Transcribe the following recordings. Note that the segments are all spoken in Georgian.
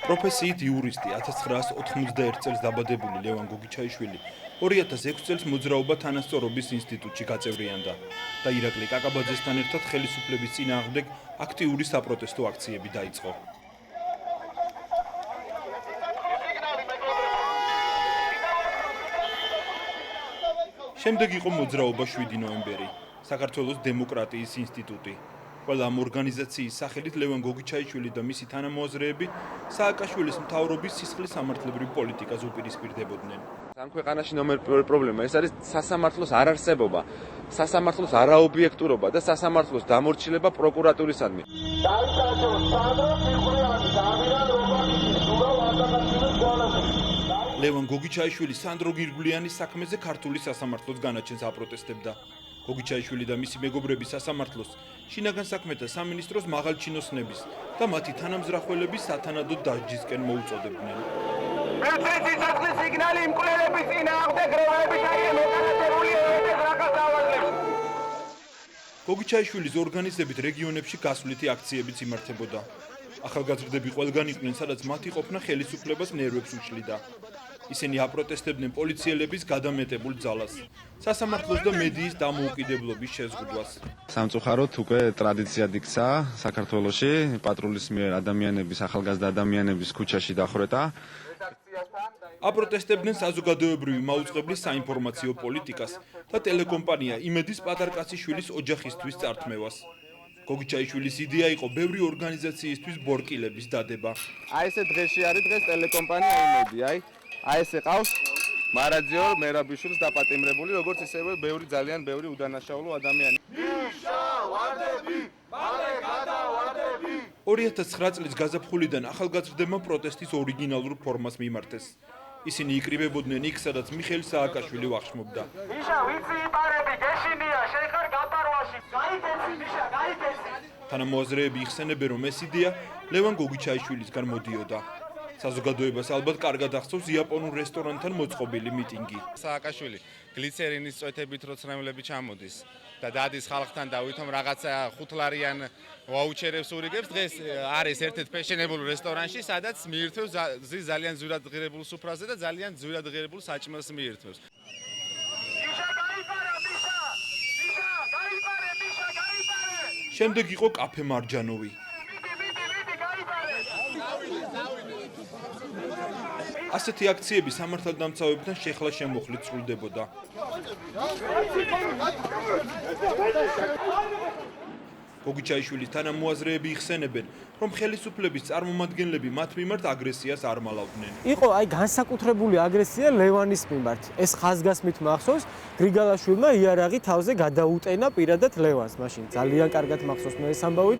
პროფესიით იურისტი 1991 წელს დაბადებული ლევან გოგიჩაიშვილი 2006 წელს მოძრაობა თანასწორობის ინსტიტუტში გაწევრიანდა და ირაკლი კაკაბაძესთან ერთად ხელისუფლების წინააღმდეგ აქტიური საპროტესტო აქციები დაიწყო. შემდეგ იყო მოძრაობა 7 ნოემბერი, საქართველოს დემოკრატიის ინსტიტუტი. ყველა ამ ორგანიზაციის სახელით ლევან გოგიჩაიშვილი და მისი თანამოაზრეები სააკაშვილის მთავრობის სისხლის სამართლებრივ პოლიტიკას უპირისპირდებოდნენ. ამ ქვეყანაში ნომერ პირველი პრობლემა ეს არის სასამართლოს არარსებობა, სასამართლოს არაობიექტურობა და სასამართლოს დამორჩილება პროკურატურისადმი. ლევან გოგიჩაიშვილი სანდრო გირგვლიანის საქმეზე ქართული სასამართლოს განაჩენს აპროტესტებდა. გოგიჩაიშვილი და მისი მეგობრები სასამართლოს, შინაგან საქმეთა სამინისტროს მაღალჩინოსნების და მათი თანამზრახველების სათანადო დასჯისკენ მოუწოდებდნენ. სისხლის სიგნალი მკვლელების წინააღმდეგ გროვების მოკანაწებული ევროპის რაკას ავაზლებს. გოგიჩაიშვილის ორგანიზებით რეგიონებში გასვლითი აქციებიც იმართებოდა. ახალგაზრდები ყველგან იყვნენ, სადაც მათი ყოფნა ხელისუფლებას ნერვებს უშლიდა. ისინი აპროტესტებდნენ პოლიციელების გადამეტებულ ძალას, სასამართლოს და მედიის დამოუკიდებლობის შეზღუდვას. სამწუხაროდ უკვე ტრადიციად იქცა საქართველოში პატრულის მიერ ადამიანების, ახალგაზრდა ადამიანების ქუჩაში დახვრეტა. აპროტესტებდნენ საზოგადოებრივი მაუწყებლის საინფორმაციო პოლიტიკას და ტელეკომპანია იმედის პატარკაციშვილის ოჯახისთვის წართმევას. გოგიჩაიშვილის იდეა იყო ბევრი ორგანიზაციისთვის ბორკილების დადება. აი ესე დღეში არის დღეს ტელეკომპანია იმედი, აი ესე ყავს მარაძიო მერაბიშვილს დაპატიმრებული, როგორც ისევე ბევრი ძალიან ბევრი უდანაშაულო ადამიანი. 2009 წლის გაზაფხულიდან ახალგაზრდებმა პროტესტის ორიგინალურ ფორმას მიმართეს. ისინი იკრიბებოდნენ იქ, სადაც მიხეილ სააკაშვილი ვახშმობდა. თანამოაზრეები იხსენებენ, რომ ეს იდეა ლევან გოგიჩაიშვილისგან მოდიოდა. საზოგადოებას ალბათ კარგად ახსოვს იაპონურ რესტორანთან მოწყობილი მიტინგი. სააკაშვილი გლიცერინის წვეთებით როცნევლები ჩამოდის და დადის ხალხთან და ვითომ რაღაცა ხუთლარიან ვაუჩერებს ურიგებს. დღეს არის ერთ-ერთ ფეშენებულ რესტორანში, სადაც მიირთმევს ძალიან ძვირად ღირებულ სუფრაზე და ძალიან ძვირად ღირებულ საჭმელს მიირთმევს. შემდეგ იყო კაფე მარჯანოვი. ასეთი აქციები სამართალდამცავებთან შეხლა შემოხლით სრულდებოდა. გოგიჩაიშვილის თანამოაზრეები იხსენებენ, რომ ხელისუფლების წარმომადგენლები მათ მიმართ აგრესიას არ მალავდნენ. იყო განსაკუთრებული აგრესია ლევანის მიმართ. ეს ხაზგასმით მახსოვს, გრიგალაშვილმა იარაღი თავზე გადაუტენა პირადად ლევანს. მაშინ ძალიან კარგად მახსოვს მე ეს ამბავი.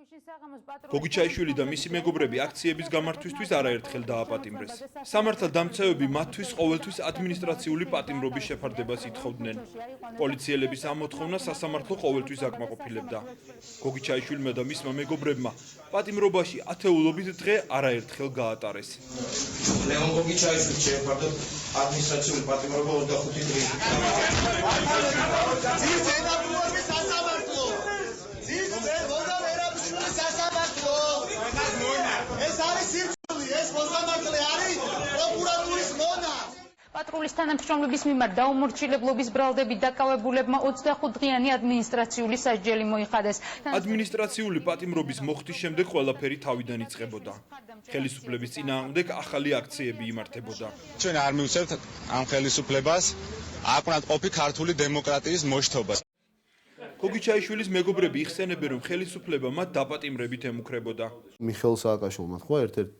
გოგიჩაიშვილი და მისი მეგობრები აქციების გამართვისთვის არაერთხელ დააპატიმრეს. სამართალდამცავები მათთვის ყოველთვის ადმინისტრაციული პატიმრობის შეფარდებას ითხოვდნენ. პოლიციელების ამ მოთხოვნა სასამართლო ყოველთვის აკმაყოფილებდა. გოგიჩაიშვილმა და მისმა მეგობრებმა პატიმრობაში ათეულობით დღე არაერთხელ გაატარეს. ლევან გოგიჩაიშვილს შეეფარდათ ადმინისტრაციული პატიმრობა 25 დღე. პატრულის თანამშრომლების მიმართ დაუმორჩილებლობის ბრალდებით დაკავებულებმა 25 დღიანი ადმინისტრაციული სასჯელი მოიხადეს. ადმინისტრაციული პატიმრობის მოხდის შემდეგ ყველაფერი თავიდან იწყებოდა. ხელისუფლების წინააღმდეგ ახალი აქციები იმართებოდა. ჩვენ არ მივცემთ ამ ხელისუფლებას აკვნათ ყოფი ქართული დემოკრატიის მოშთობა. გოგიჩაიშვილის მეგობრები იხსენებენ, რომ ხელისუფლება მათ დაპატიმრებით ემუქრებოდა. მიხეილ სააკაშვილმა თქვა ერთ-ერთ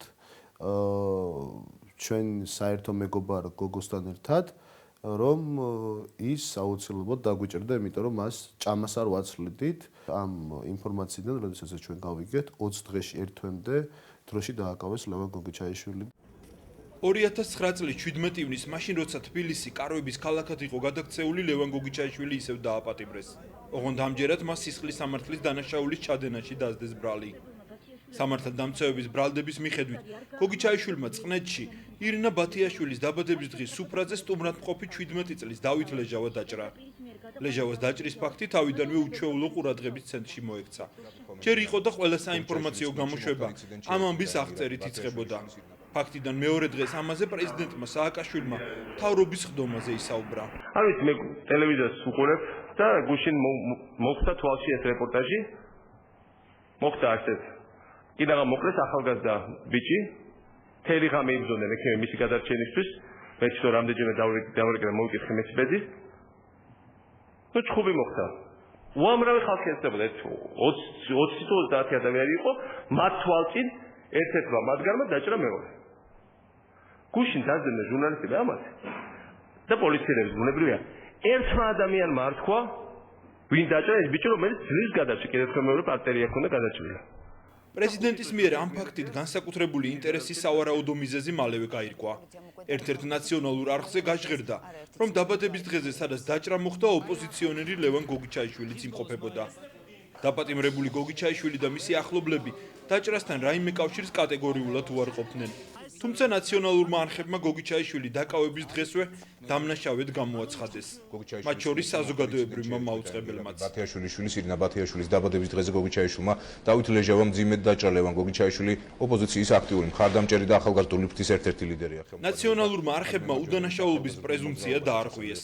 ჩვენ საერთო მეგობარ გოგოსთან ერთად, რომ ის აუცილებლად დაგვიჭერდა, იმიტომ რომ მას ჭამას არ ვაცვლიდით. ამ ინფორმაციიდან, როდესაც ჩვენ გავიგეთ, 20 დღეში ერთ თვემდე დროში დააკავეს ლევან გოგიჩაიშვილი. 2009 წლის 17 ივნის, მაშინ როცა თბილისი კარვების ქალაქად იყო გადაქცეული, ლევან გოგიჩაიშვილი ისევ დააპატიმრეს. ოღონდ ამჯერად მას სისხლის სამართლის დანაშაულის ჩადენაში დასდეს ბრალი. სამართალდამცავების ბრალდების მიხედვით, გოგიჩაიშვილმა წყნეთში ირინა ბათიაშვილის დაბადების დღის სუფრაზე სტუმრად მყოფი 17 წლის დავით ლეჟავა დაჭრა. ლეჟავას დაჭრის ფაქტი თავიდანვე უჩვეულო ყურადღების ცენტრში მოექცა. ჯერ იყო და ყველა საინფორმაციო გამოშვება ამ ამბის აღწერით იწყებოდა. ფაქტიდან მეორე დღეს ამაზე პრეზიდენტმა სააკაშვილმა მთავრობის ხდომაზე ისაუბრა. არ ვიცი, მე ტელევიზიას უყურებ და გუშინ მოხდა თვალში ეს რეპორტაჟი. მოხდა ასეთ. კიდევ მოკლეს ახალგაზრდა ბიჭი, თელი ღამე იბრძოდნენ ექიმი მისი გადარჩენისთვის. მე თვითონ რამდენჯერმე დავერგე მოვიკითხე მეც ბედი. ნუ ჩხუბი მოხდა. უამრავი ხალხი ესწრებოდა, 20-30 ადამიანი იყო, მათ თვალწინ ერთ-ერთმა მათგანმა დაჭრა მეორე. გუშინ დაძებნა ჟურნალისტები ამას და პოლიციელები ბუნებრივია. ერთმა ადამიანმა არ თქვა, ვინ დაჭრა ეს ბიჭი, რომელიც ძვლის გადარჩა, კიდევ მეორე პარტერია ჰქონდა გადაჭრილი. პრეზიდენტის მიერ ამ ფაქტით განსაკუთრებული ინტერესის სავარაუდო მიზეზი მალევე გაირკვა. ერთ-ერთ ნაციონალურ არხზე გაჟღერდა, რომ დაბადების დღეზე, სადაც დაჭრა მოხდა, ოპოზიციონერი ლევან გოგიჩაიშვილიც იმყოფებოდა. დაპატიმრებული გოგიჩაიშვილი და მისი ახლობლები დაჭრასთან რაიმე კავშირს კატეგორიულად უარყოფდნენ. თუმცა ნაციონალურმა არხებმა გოგიჩაიშვილი დაკავების დღესვე დამნაშავედ გამოაცხადეს. მათ შორის საზოგადოებრივმა მაუწყებელმაც. ბათიაშვილის ირინა ბათიაშვილის დაბადების დღეზე გოგიჩაიშვილმა დავით ლეჟავამ მძიმედ დაჭრა ლევან გოგიჩაიშვილი ოპოზიციის აქტიური მხარდამჭერი და ახალგაზრდული ფრთის ერთ-ერთი ლიდერია. ნაციონალურმა არხებმა უდანაშაულობის პრეზუმპცია დაარღვიეს.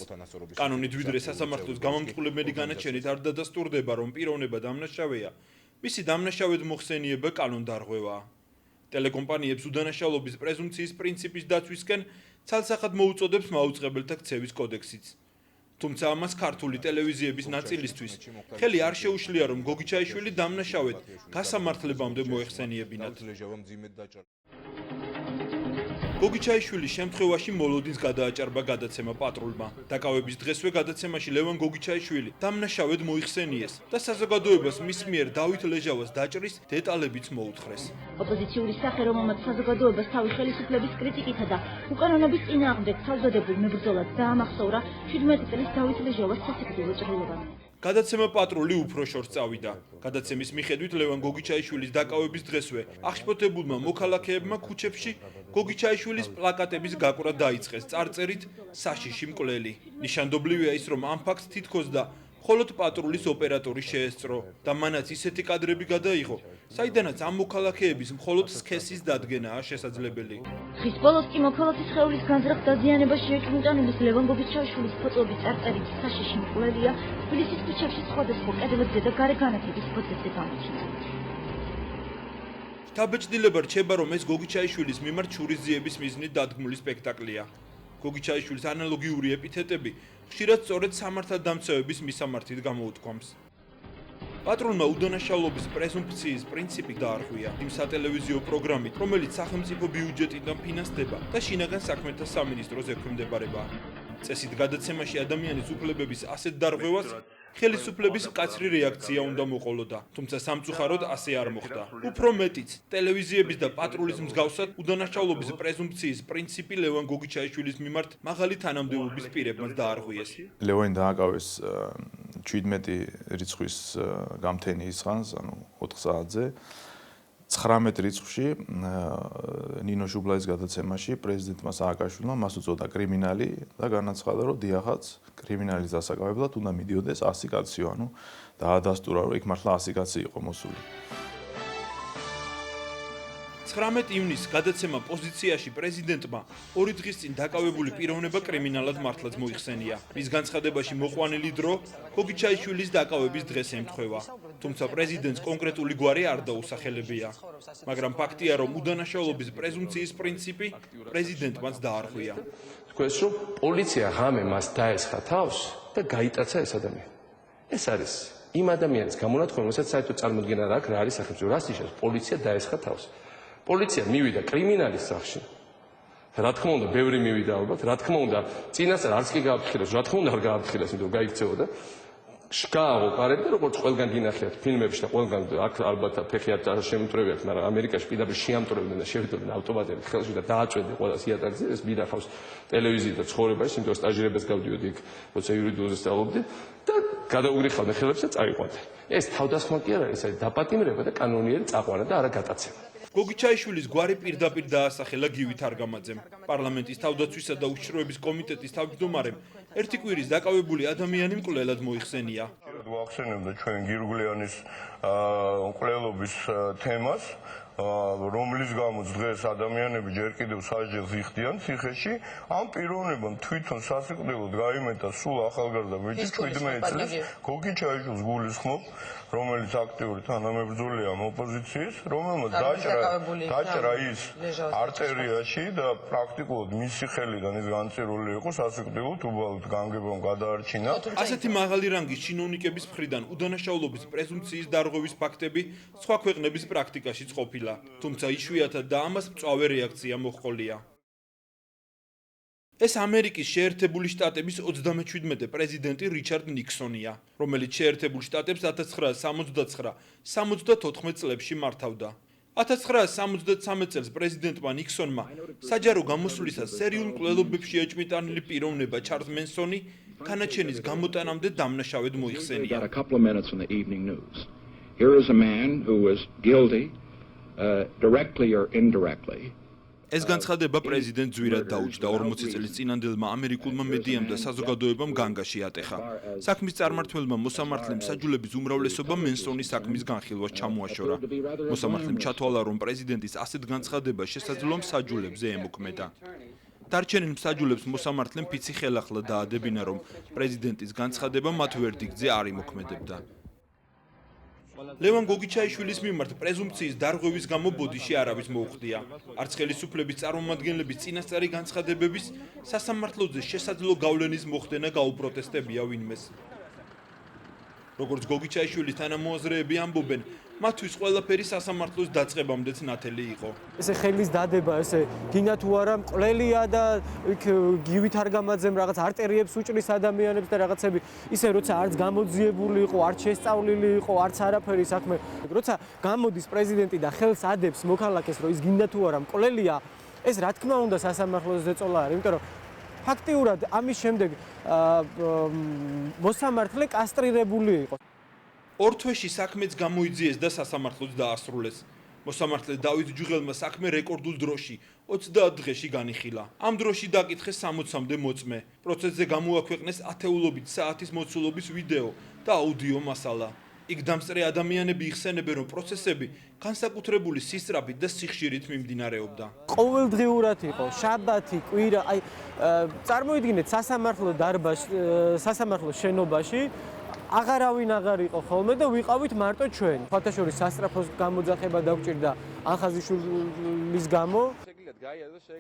კანონით ვიდრე სასამართლოს გამომწყვლებელი განაჩენით არ დადასტურდება, რომ პიროვნება დამნაშავეა, მისი დამნაშავედ მოხსენიება კანონდარღვევაა. ტელეკომპანიებს უდანაშაულობის პრეზუმპციის პრინციპის დაცვისკენ ცალსახად მოუწოდებს მაუწყებელთა ქცევის კოდექსიც. თუმცა ამას ქართული ტელევიზიების ნაწილისთვის ხელი არ შეუშლია, რომ გოგიჩაიშვილი დამნაშავედ გასამართლებამდე მოეხსენიებინათ. გოგიჩაიშვილის შემთხვევაში მოლოდინს გადააჭარბა გადაცემა პატრულმა. დაკავების დღესვე გადაცემაში ლევან გოგიჩაიშვილი დამნაშავედ მოიხსენიეს და საზოგადოებას მის მიერ დავით ლეჟავას დაჭრის დეტალებიც მოუთხრეს. ოპოზიციური სახე, რომელმაც საზოგადოებას თავის ხელისუფლების კრიტიკითა და უკანონობის წინააღმდეგ თავზადებულ მებრძოლად დაამახსოვრა 17 წლის დავით ლეჟავას სასიკვდილო ჭრილობა. გადაცემა პატრული უფრო შორს წავიდა. გადაცემის მიხედვით ლევან გოგიჩაიშვილის დაკავების დღესვე აღშფოთებულმა მოქალაქეებმა ქუჩებში გოგიჩაიშვილის პლაკატების გაკვრა დაიწყეს წარწერით საშიში მკვლელი. ნიშანდობლივია ის, რომ ამ ფაქტს თითქოს და მხოლოდ პატრულის ოპერატორი შეესწრო და მანაც ისეთი კადრები გადაიღო, საიდანაც ამ მოქალაქეების მხოლოდ სქესის დადგენაა შესაძლებელი. ხის ბოლოს კი მოქალაქის სხეულის განზრახ დაზიანებაში ეკმიტანულის ლევან გოგიჩაიშვილის ფოტოების წარწერით საშიში მკვლელია თბილისის ქუჩებში სხვადასხვა კედლებზე და გარე განათების ფოთებზე გამოჩნდა. შთაბეჭდილება რჩება, რომ ეს გოგიჩაიშვილის მიმართ შურისძიების მიზნით დადგმული სპექტაკლია. გოგიჩაიშვილის ანალოგიური ეპითეტები ხშირად სწორედ სამართალდამცავების მისამართით გამოუთქვამს. პატრონმა უდანაშაულობის პრეზუმპციის პრინციპი დაარღვია იმ სატელევიზიო პროგრამით, რომელიც სახელმწიფო ბიუჯეტიდან ფინანსდება და შინაგან საქმეთა სამინისტროს ექვემდებარება. წესით გადაცემაში ადამიანის უფლებების ასეთ დარღვევას ხელისუფლების მკაცრი რეაქცია უნდა მოყოლოდა, თუმცა სამწუხაროდ ასე არ მოხდა. უფრო მეტიც, ტელევიზიების და პატრულის მსგავსად უდანაშაულობის პრეზუმპციის პრინციპი ლევან გოგიჩაიშვილის მიმართ მაღალი თანამდებობის პირებმაც დაარღვიეს. ლევანი დააკავეს 17 რიცხვის გამთენის ხანს, ანუ 4 საათზე. 19 რიცხვში ნინო ჟუბლაის გადაცემაში პრეზიდენტმა სააკაშვილმა მას უწოდა კრიმინალი და განაცხადა, რომ დიახაც კრიმინალის დასაკავებლად უნდა მიდიოდეს 100 კაციო, ანუ დაადასტურა, რომ იქ მართლა 100 კაცი იყო მოსული. 19 ივნისს გადაცემა პოზიციაში პრეზიდენტმა 2 დღის წინ დაკავებული პიროვნება კრიმინალად მართლაც მოიხსენია. მის განცხადებაში მოყვანილი დრო გოგიჩაიშვილის დაკავების დღეს ემთხვევა. თუმცა პრეზიდენტს კონკრეტული გვარი არ დაუსახელებია. მაგრამ ფაქტია, რომ უდანაშაულობის პრეზუმპციის პრინციპი პრეზიდენტმაც დაარღვია. თქვენს რომ პოლიცია ღამე მას დაესხა თავს და გაიტაცა ეს ადამიანი. ეს არის იმ ადამიანის გამონათქვამი, რომელსაც საერთოდ წარმოდგენა არ აქვს, რა არის სახელმწიფო, რას ნიშნავს პოლიცია დაესხა თავს. პოლიცია მივიდა კრიმინალის სახში. რა თქმა უნდა, ბევრი მივიდა ალბათ, რა თქმა უნდა, წინასწარ არც კი გააფრთხილეს, რა თქმა უნდა არ გააფრთხილეს, იმიტომ გაიქცეოდა. შკააღო კარები და როგორც ყველგან გინახეთ ფილმებში და ყველგან აქ ალბათ ფეხი არ შემიმტრევიათ, მაგრამ ამერიკაში პირდაპირ შეამტრევდნენ და შევიდნენ ავტომატები ხელში და დააწვევდნენ ყველა იატაკზე, ეს მიდახავს ტელევიზიით და ცხოვრებაში, იმიტომ სტაჟირებას გავდიოდი იქ, როცა იურიდიულზე სწავლობდი და გადაუგრიხავდნენ ხელებს და წავიყვანდნენ. ეს თავდასხმა კი არ არის, ეს არის დაპატიმრება და კანონიერი წაყვანა და არა გატაცება. გოგიჩაიშვილის გვარი პირდაპირ დაასახელა გივით არგამაძემ. პარლამენტის თავდაცვისა და უშიშროების კომიტეტის თავმჯდომარემ ერთი კვირის დაკავებული ადამიანი მკვლელად მოიხსენია. ვახსენებდა ჩვენ გირგვლიანის მკვლელობის თემას. რომლის გამოც დღეს ადამიანები ჯერ კიდევ სასჯელს იხდიან ციხეში, ამ პიროვნებამ თვითონ სასიკვდილოდ გაიმეტა სულ ახალგაზრდა ბიჭი 17 წლის გოგი ჩაიშვილს გულისხმობ, რომელიც აქტიური თანამებრძოლია ოპოზიციის, რომელმაც დაჭრა ის არტერიაში და პრაქტიკულად მისი ხელიდან ის განწირული იყო სასიკვდილოდ უბალოდ განგებამ გადაარჩინა. ასეთი მაღალი რანგის ჩინოვნიკების მხრიდან უდანაშაულობის პრეზუმპციის დარღვევის ფაქტები სხვა ქვეყნების პრაქტიკაშიც ყოფილა, თუმცა იშვიათად და ამას მწვავე რეაქცია მოჰყოლია. ეს ამერიკის შეერთებული შტატების 37 პრეზიდენტი რიჩარდ ნიქსონია, რომელიც შეერთებულ შტატებს 1969-74 წლებში მართავდა. 1973 წელს პრეზიდენტმა ნიქსონმა საჯარო გამოსვლისას სერიულ მკვლელობებში ეჭვმიტანილი პიროვნება ჩარლზ მენსონი განაჩენის გამოტანამდე დამნაშავედ მოიხსენია. Here is a man who was guilty directly or indirectly. ეს განცხადება პრეზიდენტ ძვირად დაუჯდა 40 წლის წინანდელმა ამერიკულმა მედიამ და საზოგადოებამ განგაში ატეხა. საქმის წარმმართველმა მოსამართლემ საჯულების უმრავლესობა მენსონის საქმის განხილვას ჩამოაშორა. მოსამართლემ ჩათვალა, რომ პრეზიდენტის ასეთ განცხადება შესაძლოა საჯულებზე ემოქმედა. დარჩენილ მსაჯულებს მოსამართლემ ფიცი ხელახლა დაადებინა, რომ პრეზიდენტის განცხადება მათ ვერდიქტზე არ იმოქმედებდა. ლევან გოგიჩაიშვილის მიმართ პრეზუმპციის დარღვევის გამო ბოდიში არავის მოუხდია. არც ხელისუფლების წარმომადგენლების წინასწარი განცხადებების სასამართლოზე შესაძლო გავლენის მოხდენა გაუპროტესტებია ვინმეს. როგორც გოგიჩაიშვილის თანამოაზრეები ამბობენ, მათთვის ყველაფერი სასამართლოს დაწყებამდეც ნათელი იყო. ესე ხელის დადება, ესე გინდა თუ არა მკვლელია და გივით არ გამაძემ რაღაც არტერიებს უჭრის ადამიანებს და რაღაცები, ისე როცა არც გამოძიებული იყო, არც შესწავლილი იყო, არც არაფერი საქმე. როცა გამოდის პრეზიდენტი და ხელს ადებს მოქალაქეს, რომ ის გინდა თუ არა მკვლელია, ეს რა თქმა უნდა სასამართლოს ზეწოლა არის, იმიტომ რომ ფაქტიურად ამის შემდეგ მოსამართლე კასტრირებული იყო. ორ თვეში საქმეც გამოიძიეს და სასამართლოც დაასრულეს. მოსამართლე დავით ჯუღელმა საქმე რეკორდულ დროში 30 დღეში განიხილა. ამ დროში დაკითხეს 60-მდე მოწმე. პროცესზე გამოაქვეყნეს ათეულობით საათის მოცულობის ვიდეო და აუდიო მასალა. იქ დამსწრე ადამიანები იხსენებენ, რომ პროცესები განსაკუთრებული სისწრაფით და სიხშირით მიმდინარეობდა. ყოველდღიურად იყო, შაბათი, კვირა, აი წარმოიდგინეთ სასამართლო დარბაზში, სასამართლო შენობაში აღარავინ აღარ იყო ხოლმე და ვიყავით მარტო ჩვენ. ფათაშორის სასტრაფოს გამოძახება დაგვჭირდა ანხაზიშვილის გამო.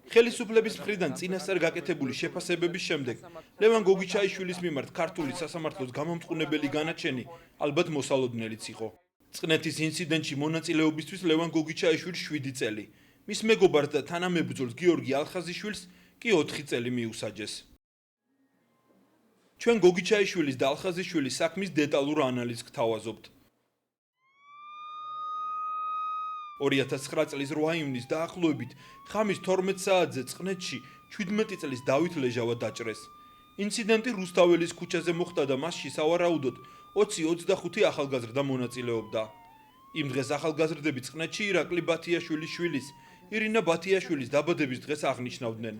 ხელისუფლების მხრიდან წინასწარ გაკეთებული შეფასებების შემდეგ ლევან გოგიჩაიშვილის მიმართ ქართული სასამართლოს გამომწყნებელი განაჩენი ალბათ მოსალოდნელიც იყო. წყნეთის ინციდენტში მონაწილეობისთვის ლევან გოგიჩაიშვილს 7 წელი, მის მეგობარს და თანამებრძოლს გიორგი ალხაზიშვილს კი 4 წელი მიუსაჯეს. ჩვენ გოგიჩაიშვილის და ალხაზიშვილის საქმის დეტალურ ანალიზს გთავაზობთ. 2009 წლის 8 ივნის დაახლოებით ხამის 12 საათზე წყნეთში 17 წლის დავით ლეჟავა დაჭრეს. ინციდენტი რუსთაველის ქუჩაზე მოხდა და მასში სავარაუდოდ 20-25 ახალგაზრდა მონაწილეობდა. იმ დღეს ახალგაზრდები წყნეთში ირაკლი ბათიაშვილის შვილის, ირინა ბათიაშვილის დაბადების დღეს აღნიშნავდნენ.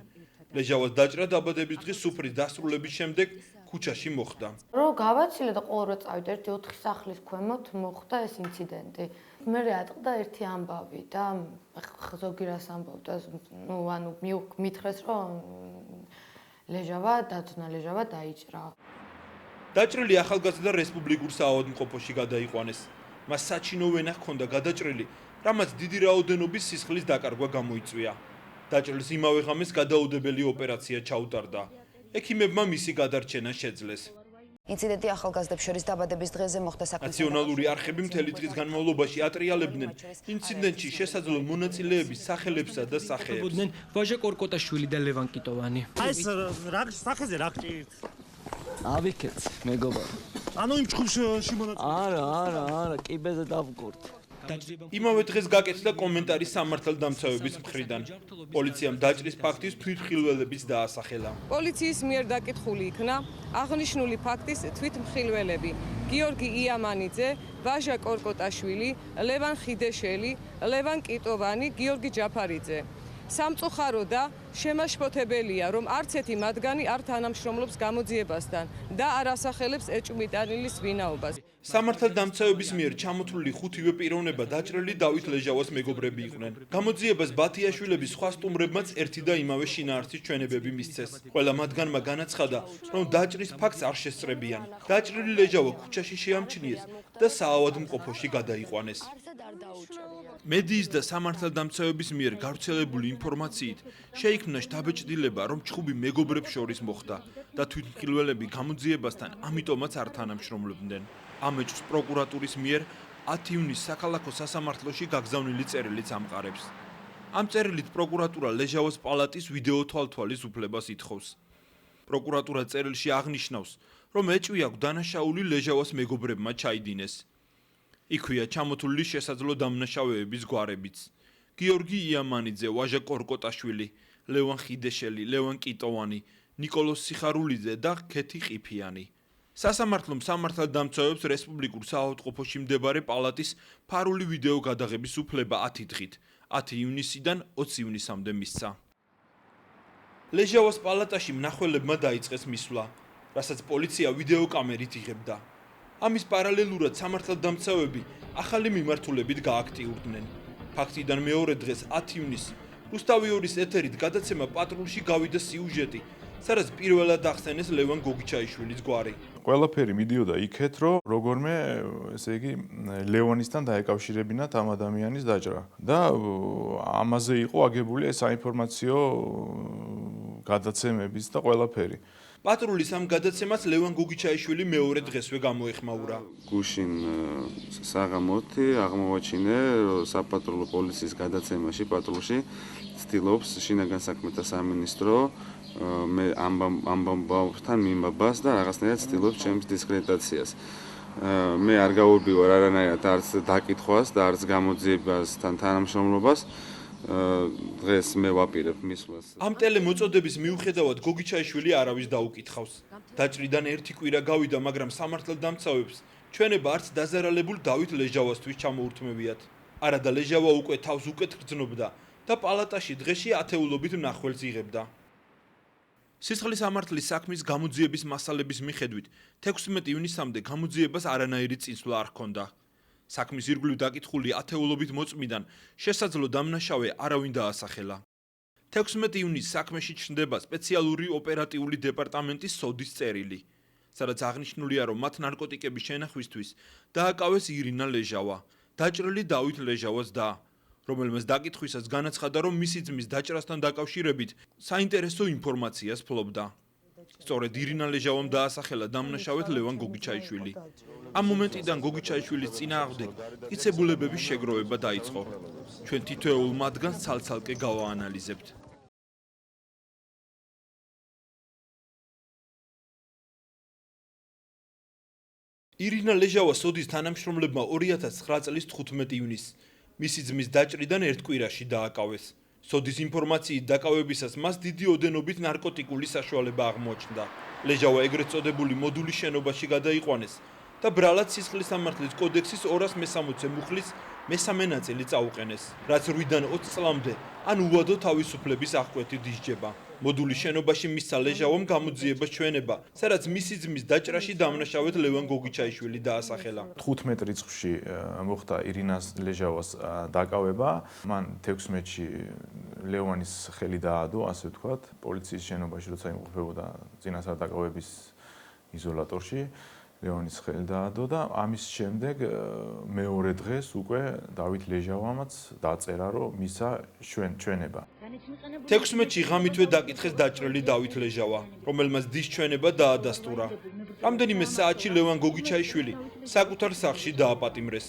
ლეჟავას დაჭრა დაბადების დღის სუფრის დასრულების შემდეგ ქუჩაში მოხდა. რომ გავაცილე და ყოველდღე წავიდე 1-4 სახლის ქვემოთ მოხდა ეს ინციდენტი. მე ატყდა ერთი ამბავი და ზოგი რას ამბობდა, ანუ მითხრეს რომ დაცნა ლეჟავა დაიჭრა. დაჭრილი ახალგაზრდა რესპუბლიკურ საავადმყოფოში გადაიყვანეს. მას საჩინო ვენა ჰქონდა გადაჭრილი, რამაც დიდი რაოდენობის სისხლის დაკარგვა გამოიწვია. დაჭრილს იმავე ღამეს გადაუდებელი ოპერაცია ჩაუტარდა. ექიმებმა მისი გადარჩენა შეძლეს. ინციდენტი ახალგაზრდებს შორის დაბადების დღეზე მოხდა საქმის. ნაციონალური არხები მთელი დღის განმავლობაში ატრიალებდნენ ინციდენტში შესაძლო მონაწილეების სახელებსა და სახეებს. ვაჟა კორკოტაშვილი და ლევან კიტოვანი. აი ეს რა სახეზე რა გჭირთ? ავიქეთ, მეგობარო. ანუ იმ ჩხუბში მონაწილე. არა, კიბეზე დავგორთ. იმავე დღეს გაკეთდა კომენტარი სამართალდამცავების მხრიდან. პოლიციამ დაჭრის ფაქტის თვითმხილველებიც დაასახელა. პოლიციის მიერ დაკითხული იქნა აღნიშნული ფაქტის თვითმხილველები: გიორგი იამანიძე, ვაჟა კორკოტაშვილი, ლევან ხიდეშელი, ლევან კიტოვანი, გიორგი ჯაფარიძე. სამწუხარო და შემაშფოთებელია, რომ არც ერთი მათგანი არ თანამშრომლობს გამოძიებასთან და არ ასახელებს ეჭვმიტანილის ვინაობას. სამართალდამცავების მიერ ჩამოთვლილი ხუთივე პიროვნება დაჭრილი დავით ლეჟავას მეგობრები იყვნენ. გამოძიებას ბათიაშვილების სხვა სტუმრებმაც ერთი და იმავე შინაარსის ჩვენებები მისცეს. ყველა მათგანმა განაცხადა, რომ დაჭრის ფაქტს არ შესწრებიან. დაჭრილი ლეჟავა ქუჩაში შეამჩნიეს და საავადმყოფოში გადაიყვანეს. მედიის და სამართალდამცავების მიერ გავრცელებული ინფორმაციით შეიქმნა შთაბეჭდილება, რომ ჩხუბი მეგობრებს შორის მოხდა და თვითმხილველები გამოძიებასთან ამიტომაც არ თანამშრომლობდნენ. ამ ეჭვს პროკურატურის მიერ 10 ივნისს საქალაქო სასამართლოში გაგზავნილი წერილიც ამყარებს. ამ წერილით პროკურატურა ლეჟავას პალატის ვიდეო თვალთვალის უფლებას ითხოვს. პროკურატურა წერილში აღნიშნავს, რომ ეჭვი აქვს დანაშაული ლეჟავას მეგობრებმა ჩაიდინეს. იქვეა ჩამოთვლილი შესაძლო დამნაშავეების გვარებიც. გიორგი იამანიძე, ვაჟა კორკოტაშვილი, ლევან ხიდეშელი, ლევან კიტოვანი, ნიკოლოზ სიხარულიძე და ქეთი ყიფიანი. სასამართლომ სამართალდამცავებს რესპუბლიკურ საავადმყოფოში მდებარე პალატის ფარული ვიდეო გადაღების უფლება 10 დღით, 10 ივნისიდან 20 ივნისამდე მისცა. ლეჟავას პალატაში მნახველებმა დაიწყეს მისვლა, რასაც პოლიცია ვიდეოკამერით იღებდა. ამის პარალელურად სამართალდამცავები ახალი მიმართულებით გააქტიურდნენ. ფაქტიდან მეორე დღეს 10 ივნისს რუსთავიორის ეთერით გადაცემა პატრულში გავიდა სიუჟეტი, სადაც პირველად ახსენეს ლევან გოგიჩაიშვილის გვარი. ყველაფერი მიდიოდა იქეთ, რომ როგორმე, ესე იგი, ლევანისთან დაეკავშირებინათ ამ ადამიანის დაჭრა და ამაზე იყო აგებული ეს საინფორმაციო გადაცემების და ყველაფერი. პატრულის ამ გადაცემას ლევან გოგიჩაიშვილი მეორე დღესვე გამოეხმაურა. გუშინ საღამოთი აღმოვაჩინე საპატრულო პოლიციის გადაცემაში პატრულში ცდილობს შინაგან საქმეთა სამინისტრო მე ამბავთან მიმაბას და რაღაცნაირად ცდილობს ჩემს დისკრედიტაციას. მე არ გაურბივარ არანაირად არც დაკითხვას და არც გამოძიებასთან თანამშრომლობას. დღეს მე ვაპირებ მისვლას. ამ ტელემოწოდების მიუხედავად გოგიჩაიშვილი არავის დაუკითხავს. დაჭრიდან ერთი კვირა გავიდა, მაგრამ სამართალდამცავებს ჩვენება არც დაზარალებულ დავით ლეჟავასთვის ჩამოურთმევიათ. არადა ლეჟავა უკვე თავს უკეთ გრძნობდა და პალატაში დღეში ათეულობით მნახველს იღებდა. სისხლის სამართლის საქმის გამოძიების მასალების მიხედვით 16 ივნისამდე გამოძიებას არანაირი წინსვლა არ ჰქონდა. საქმის ირგვლივ დაკითხული ათეულობით მოწმიდან შესაძლო დამნაშავე არავინ დაასახელა. 16 ივნისს საქმეში ჩნდება სპეციალური ოპერატიული დეპარტამენტის სოდის წერილი, სადაც აღნიშნულია, რომ მათ ნარკოტიკების შენახვისთვის დააკავეს ირინა ლეჟავა, დაჭრილი დავით ლეჟავას და, რომელმაც დაკითხვისას განაცხადა, რომ მისი ძმის დაჭრასთან დაკავშირებით საინტერესო ინფორმაციას ფლობდა. სწორედ ირინა ლეჟავამ დაასახელა დამნაშავედ ლევან გოგიჩაიშვილი. ამ მომენტიდან გოგიჩაიშვილის წინააღმდეგ მტკიცებულებების შეგროვება დაიწყო. ჩვენ თითოეულ მათგანს ცალ-ცალკე გავაანალიზებთ. ირინა ლეჟავა სოდის თანამშრომლებმა 2009 წლის 15 ივნისს მისი ძმის დაჭრიდან ერთ კვირაში დააკავეს. სოდის ინფორმაციით დაკავებისას მას დიდი ოდენობით ნარკოტიკული საშუალება აღმოაჩნდა. ლეჟავა ეგრეთ წოდებული მოდულის შენობაში გადაიყვანეს და ბრალად სისხლის სამართლის კოდექსის 260 მუხლის მესამე ნაწილი წაუყენეს, რაც 8-დან 20 წლამდე ან უვადო თავისუფლების აღკვეთით ისჯება. მოდულის შენობაში მისცა ლეჟავამ გამოძიებას ჩვენება, სადაც მისი ძმის დაჭრაში დამნაშავედ ლევან გოგიჩაიშვილი დაასახელა. 15 რიცხვში მოხდა ირინას ლეჟავას დაკავება. მან 16-ში ლევანის ხელი დაადო, ასე ვთქვათ, პოლიციის შენობაში, როცა იმყოფებოდა წინასწარ დაკავების იზოლატორში. ლევანის ხელი დაადო და ამის შემდეგ მეორე დღეს უკვე დავით ლეჟავამაც დაწერა, რომ მისა ჩვენება. 16-ში ღამითვე დაკითხეს დაჭრილი დავით ლეჟავა, რომელმაც დის ჩვენება დაადასტურა. რამდენიმე საათში ლევან გოგიჩაიშვილი საკუთარ სახლში დააპატიმრეს.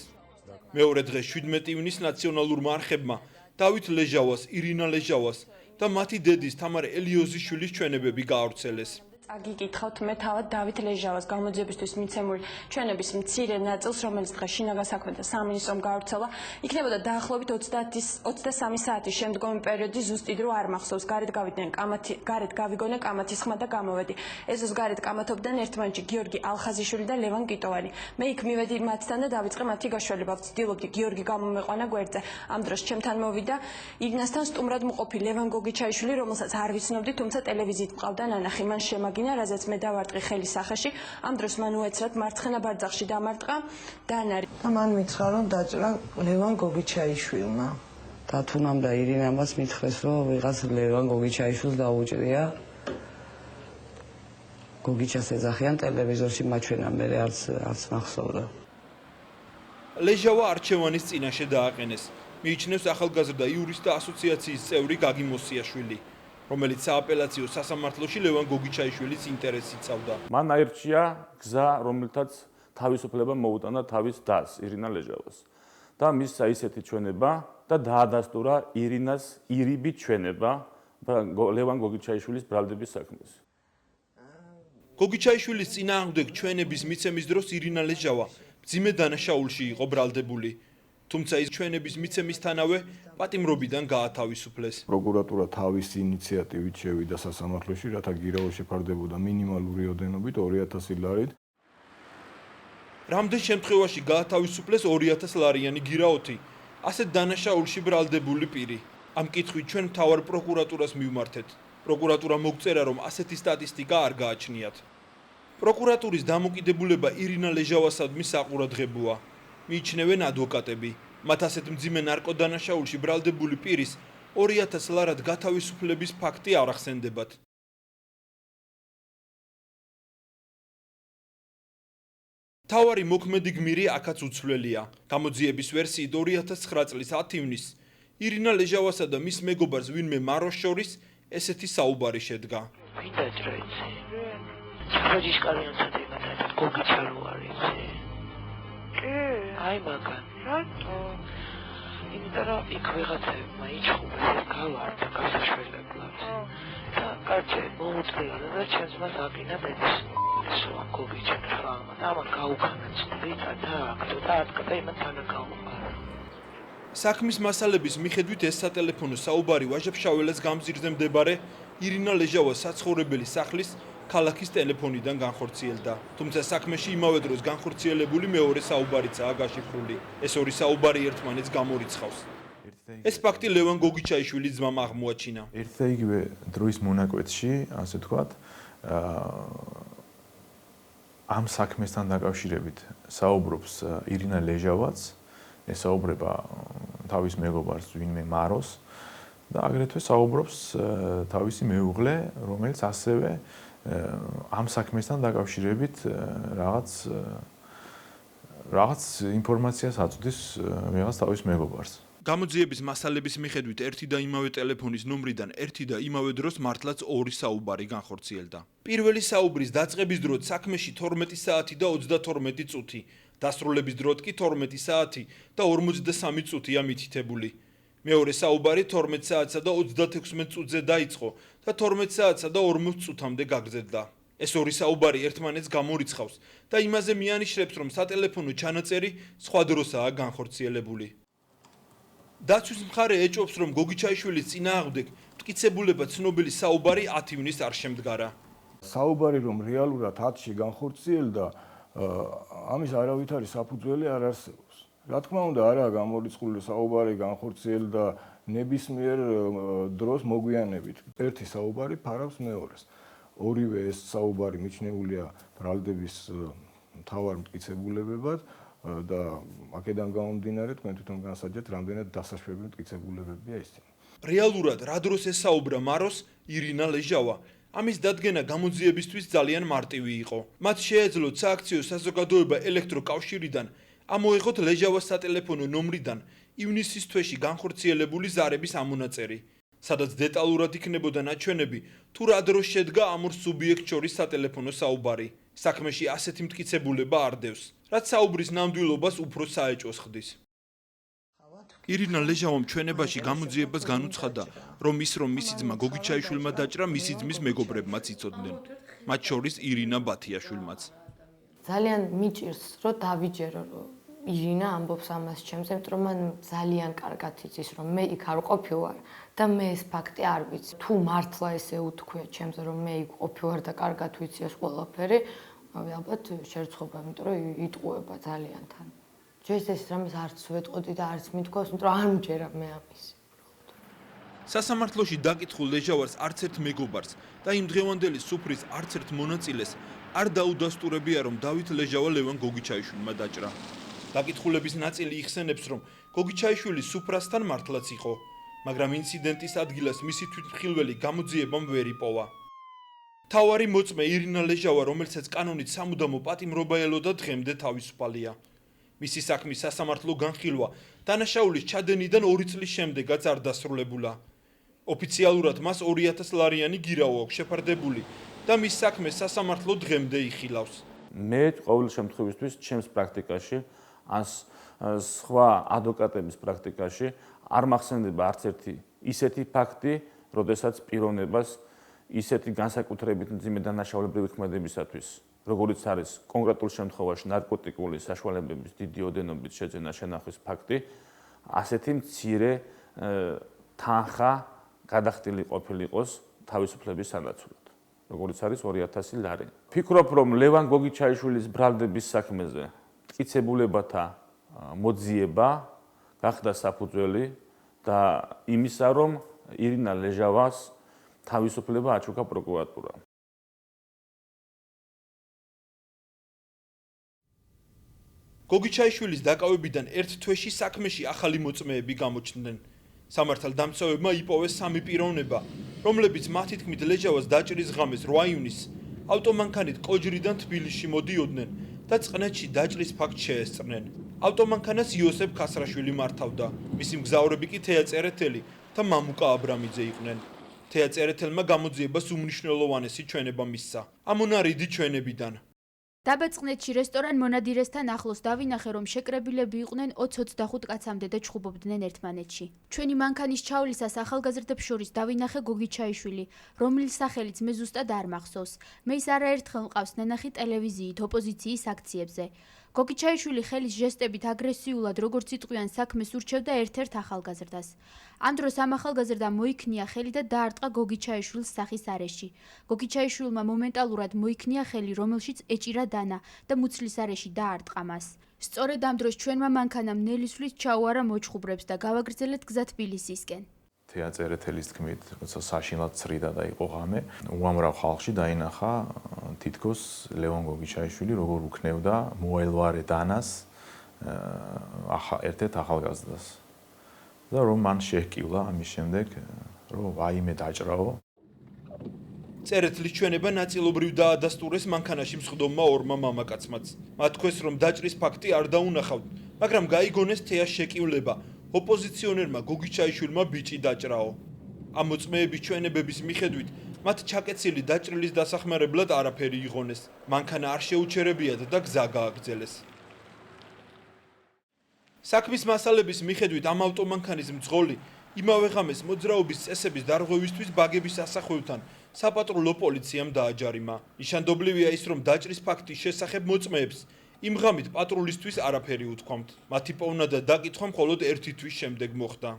მეორე დღეს 17 ივნისს ნაციონალურმა არხებმა დავით ლეჟავას, ირინა ლეჟავას და მათი დედის თამარ ელიოზიშვილის ჩვენებები გაავრცელეს. აგიკითხავთ მე თავად დავით ლეჟავას გამოძიებისთვის მიცემული ჩვენების მცირე ნაწილს, რომელიც დღეს შინაგან საქმეთა სამინისტრომ გავრცელა, იქნებოდა დაახლოებით 23 საათის შემდგომი პერიოდი, ზუსტი დრო არ მახსოვს. გარეთ გავიგონე კამათის ხმა და გამოვედი. ეზოს გარეთ კამათობდნენ ერთმანეთში გიორგი ალხაზიშვილი და ლევან კიტოვანი. მე იქ მივედი მათთან და დავიწყე მათი გაშველება. ვცდილობდი გიორგი გამომეყვანა გვერდზე. ამ დროს ჩემთან მოვიდა იგნასთან სტუმრად მყოფი ლევან გოგიჩაიშვილი, რომელსაც არ ვიცნობდი, თუმცა ტელევიზიით მყავდა ნანახი. მან შემაგინა, რაზეც მე დავარტყი ხელის სახეში. ამ დროს მან უეცრად მარცხენა ბარძახში დამარტყა დანარი. და მან მითხრა, რომ დაჭრა ლევან გოგიჩაიშვილმა. დათუნამ და ირინამაც მითხრეს, რომ ვიღაც ლევან გოგიჩაიშვილს დაუჭრია. გოგიჩას ეძახიან ტელევიზორში მაჩვენა, მე არც მახსოვდა. ლეჟავა არჩევანის წინაშე დააყენეს. მიიჩნევს ახალგაზრდა იურისტთა ასოციაციის წევრი გაგი მოსიაშვილი, რომელიც სააპელაციო სასამართლოში ლევან გოგიჩაიშვილის ინტერესს იცავდა. მან აირჩია გზა, რომელთაც თავისუფლება მოუტანა თავის დას, ირინა ლეჟავას. და მისცა ისეთი ჩვენება და დაადასტურა ირინას ირიბი ჩვენება ლევან გოგიჩაიშვილის ბრალდების საქმეს. გოგიჩაიშვილის წინააღმდეგ ჩვენების მიცემის დროს ირინა ლეჟავა მძიმე დანაშაულში იყო ბრალდებული. თუმცა ის ჩვენების მიცემისთანავე პატიმრობიდან გაათავისუფლეს. პროკურატურა თავის ინიციატივით შევიდა სასამართლოში, რათა გირაო შეფარდებოდა მინიმალური ოდენობით 2000 ლარით. რამდენ შემთხვევაში გაათავისუფლეს 2000 ლარიანი გირაოთი, ასეთ დანაშაულში ბრალდებული პირი. ამ კითხვით ჩვენ მთავარ პროკურატურას მივმართეთ. პროკურატურა მოგწერა, რომ ასეთი სტატისტიკა არ გააჩნიათ. პროკურატურის დამოკიდებულება ირინა ლეჟავასადმი საყურადღებოა. მიიჩნევენ ადვოკატები. მათ ასეთ მძიმე ნარკოდანაშაულში ბრალდებული პირის 2000 ლარად გათავისუფლების ფაქტი არ ახსენდებათ. თავარი მოქმედი გმირი აქაც უცვლელია. გამოძიების ვერსიით 2009 წლის 10 ივნისს ირინა ლეჟავასა და მის მეგობარს ვინმე მაროს შორის ესეთი საუბარი შედგა. აი მაგან რატო? იმიტომ რომ იქ ვიღაცებმა იჩხუბეს გავართ გასაშველებლად. და კაცი მოუწია და ჩემს მას აკინა ბედისო ამ გოგიჩაიშვილმა. ამან გაუქანა წყლი და აქტო და ატკდა იმათანა გაუყარა. საქმის მასალების მიხედვით ეს სატელეფონო საუბარი ვაჟა-ფშაველას გამზირზე მდებარე ირინა ლეჟავას საცხოვრებელი სახლის ქალაქის ტელეფონიდან განხორციელდა. თუმცა საქმეში იმავე დროს განხორციელებული მეორე საუბარიცაა გაშიფრული. ეს ორი საუბარი ერთმანეთს გამორიცხავს. ეს ფაქტი ლევან გოგიჩაიშვილის ძმამ აღმოაჩინა. ერთ და იგივე დროის მონაკვეთში, ასე ვთქვათ, ამ საქმესთან დაკავშირებით საუბრობს ირინა ლეჟავაც, ესაუბრება თავის მეგობარს ვინმე მაროს და აგრეთვე საუბრობს თავისი მეუღლე, რომელიც ასევე ამ საქმესთან დაკავშირებით რაღაც ინფორმაციას აწვდის ვიღაც თავის მეგობარს. გამოძიების მასალების მიხედვით ერთი და იმავე ტელეფონის ნომრიდან ერთი და იმავე დროს მართლაც ორი საუბარი განხორციელდა. პირველი საუბრის დაწყების დროც საქმეში 12 საათი და 32 წუთი, დასრულების დროც კი 12 საათი და 53 წუთია მითითებული. მეორე საუბარი 12 საათსა და 36 წუთზე დაიწყო და 12 საათსა და 40 წუთამდე გაგრძელდა. ეს ორი საუბარი ერთმანეთს გამორიცხავს და იმაზე მიანიშნებს, რომ სატელეფონო ჩანაწერი სხვა დროსაა განხორციელებული. დაცვის მხარე ეჭვობს, რომ გოგიჩაიშვილის წინააღმდეგ მტკიცებულება ცნობილი საუბარი 10 ივნისს არ შემდგარა. საუბარი რომ რეალურად 10-ში განხორციელდა, ამის არავით არის საფუძველი არ არსებობს. რა თქმა უნდა, არაა გამორიცხული საუბარი განხორციელდა ნებისმიერ დროს მოგვიანებით. ერთი საუბარი ფარავს მეორეს. ორივე ეს საუბარი მიჩნეულია ბრალდების მთავარ მტკიცებულებებად და აქედან გამომდინარე თქვენ თვითონ განსაჯეთ, რამდენად დასაშვები მტკიცებულებებია ისინი. რეალურად რა დროს ესაუბრა მაროს ირინა ლეჟავა? ამის დადგენა გამოძიებისთვის ძალიან მარტივი იყო. მათ შეეძლოთ სააქციო საზოგადოება ელექტროკავშირიდან ამოიღოთ ლეჟავას სატელეფონო ნომრიდან ივნისის თვეში განხორციელებული ზარების ამონაწერი, სადაც დეტალურად იქნებოდა ნაჩვენები თუ რა დროს შედგა ამ ორ სუბიექტს შორის სატელეფონო საუბარი. საქმეში ასეთი მტკიცებულება არ დევს, რაც საუბრის ნამდვილობას უფრო საეჭვოს ხდის. ირინა ლეჟავამ ჩვენებაში გამოძიებას განუცხადა, რომ მისი ძმა გოგიჩაიშვილმა დაჭრა მისი ძმის მეგობრებმაც იცოდნენ. მათ შორის ირინა ბათიაშვილმაც. ძალიან მიჭირს, რომ დავიჯერო, რომ ირინა ამბობს ამას ჩემს, იმიტომ რომ მან ძალიან კარგად იცის, რომ მე იქ არ ყოფილვარ და მე ეს ფაქტი არ ვიცი. თუ მართლა ესე უთქვია ჩემს, რომ მე იქ ყოფილვარ და კარგად ვიცი ეს ყველაფერი, ალბათ შერწყობა, იმიტომ რომ იტყუება ძალიან თან. ჯერ ეს რამეს არც ვეტყოდი და არც მithქვავს, იმიტომ რომ არ მჯერა მე ამის. სასამართლოში დაკითხულ ლეჟავარს არც ერთ მეგობარს და იმ დღევანდელი სუფრის არც ერთ მონაწილეს არ დაუდასტურებია, რომ დავით ლეჟავა ლევან გოგიჩაიშვილმა დაჭრა. დაკითხულების ნაწილი იხსენებს, რომ გოგიჩაიშვილი სუფრასთან მართლაც იყო, მაგრამ ინციდენტის ადგილას მისი თვითმხილველი გამოძიებამ ვერ იპოვა. თავარი მოწმე ირინა ლეჟავა, რომელსაც კანონით სამუდამო პატიმრობა ელოდა, დღემდე თავისუფალია. მისი საქმის სასამართლო განხილვა დანაშაულის ჩადენიდან 2 წლის შემდეგაც არ დასრულებულა. ოფიციალურად მას 2000 ლარიანი გირაო აქვს შეფარდებული და მის საქმეს სასამართლო დღემდე იხილავს. მე ყოველ შემთხვევისთვის ჩემს პრაქტიკაში ან სხვა ადვოკატების პრაქტიკაში არ მახსენდება არც ერთი ისეთი ფაქტი, როდესაც პიროვნებას ისეთი განსაკუთრებით მძიმე დანაშაულებრივი ქმედებისათვის, როგორც არის კონკრეტულ შემთხვევაში ნარკოტიკული საშუალებების დიდი ოდენობით შეძენა შენახვის ფაქტი, ასეთი მცირე თანხა გადახდილი ყოფილიყოს თავისუფლების სანაცვლოდ, როგორც არის 2000 ლარი. ფიქრობ, რომ ლევან გოგიჩაიშვილის ბრალდების საქმეზე მტკიცებულებათა მოძიება გახდა საფუძველი და იმისა, რომ ირინა ლეჟავას თავისუფლება აჩუქა პროკურატურა. გოგიჩაიშვილის დაკავებიდან ერთ თვეში საქმეში ახალი მოწმეები გამოჩნდნენ. სამართალდამცავებმა იპოვეს 3 პიროვნება, რომლებიც მათი თქმით ლეჟავას დაჭრის ღამეს 8 ივნისს ავტომანქანით კოჯრიდან თბილისში მოდიოდნენ და წყნეთში დაჭრის ფაქტს შეესწრნენ. ავტომანქანას იოსებ ქასრაშვილი მართავდა, მისი მგზავრები კი თეა წერეთელი და მამუკა აბრამიძე იყვნენ. თეა წერეთელმა გამოძიებას უმნიშვნელოვანესი ჩვენება მისცა. ამონარიდი ჩვენებიდან. დაბაწყნეთში რესტორან მონადირესთან ახლოს დავინახე, რომ შეკრებილები იყვნენ 20-25 კაცამდე და ჩხუბობდნენ ერთმანეთში. ჩვენი მანქანის ჩავლისას ახალგაზრდებს შორის დავინახე გოგიჩაიშვილი, რომლის სახელიც მე ზუსტად არ მახსოვს. მე ის არაერთხელ მყავს ნანახი ტელევიზიით ოპოზიციის აქციებზე. გოგიჩაიშვილი ხელის ჟესტებით აგრესიულად, როგორც იტყვიან, საქმეს ურჩევდა ერთ-ერთ ახალგაზრდას. ამ დროს ამ ახალგაზრდამ მოიქნია ხელი და დაარტყა გოგიჩაიშვილს სახის არეში. გოგიჩაიშვილმა მომენტალურად მოიქნია ხელი, რომელშიც ეჭირა დანა და მუცლის არეში დაარტყა მას. სწორედ ამ დროს ჩვენმა მანქანამ ნელისვლით ჩაუარა მოჩხუბრებს და გავაგრძელეთ გზა თბილისისკენ. თეა წერეთელის თქმით, როცა საშინლად ცრიდა და იყო ღამე, უამრავ ხალხში დაინახა თითქოს ლევან გოგიჩაიშვილი როგორ უქნევდა მოელვარე დანას ერთ-ერთ ახალგაზრდას. და რომ მან შეჰკივლა ამის შემდეგ, რომ ვაიმე დაჭრაო. წერეთლის ჩვენება ნაწილობრივ დაადასტურეს მანქანაში მსხდომმა 2 მამაკაცმაც. მათ თქვეს, რომ დაჭრის ფაქტი არ დაუნახავთ, მაგრამ გაიგონეს თეას შეკივლება. ოპოზიციონერმა გოგიჩაიშვილმა ბიჭი დაჭრაო. ამ მოწმეების ჩვენებების მიხედვით მათ ჩაკეცილი დაჭრილის დასახმარებლად არაფერი იღონეს. მანქანა არ შეუჩერებიათ და გზა გააგრძელეს. საქმის მასალების მიხედვით ამ ავტომანქანის მძღოლი იმავე ღამეს მოძრაობის წესების დარღვევისთვის ბაგების ასახვევთან საპატრულო პოლიციამ დააჯარიმა. ნიშანდობლივია ის, რომ დაჭრის ფაქტის შესახებ მოწმეებს იმ ღამით პატრულისთვის არაფერი უთქვამთ. მათი პოვნა და დაკითხვა მხოლოდ 1 თვის შემდეგ მოხდა.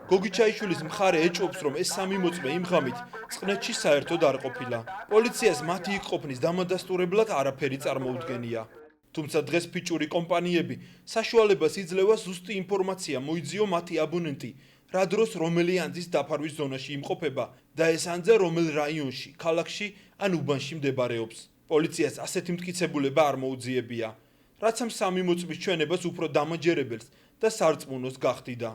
გოგიჩაიშვილის მხარე ეჭვობს, რომ ეს 3 მოწმე იმ ღამით წყნეთში საერთოდ არ ყოფილა. პოლიციას მათი იქ ყოფნის დამადასტურებლად არაფერი წარმოუდგენია. თუმცა დღეს ფიჭური კომპანიები საშუალებას იძლევა ზუსტი ინფორმაცია მოიძიო მათი აბონენტი, რა დროს რომელი ანძის დაფარვის ზონაში იმყოფება და ეს ანძა რომელ რაიონში, ქალაქში ან უბანში მდებარეობს. პოლიციას ასეთი მტკიცებულება არ მოუძიებია, რაც ამ 3 მოწმის ჩვენებას უფრო დამაჯერებელს და სარწმუნოს გახდიდა.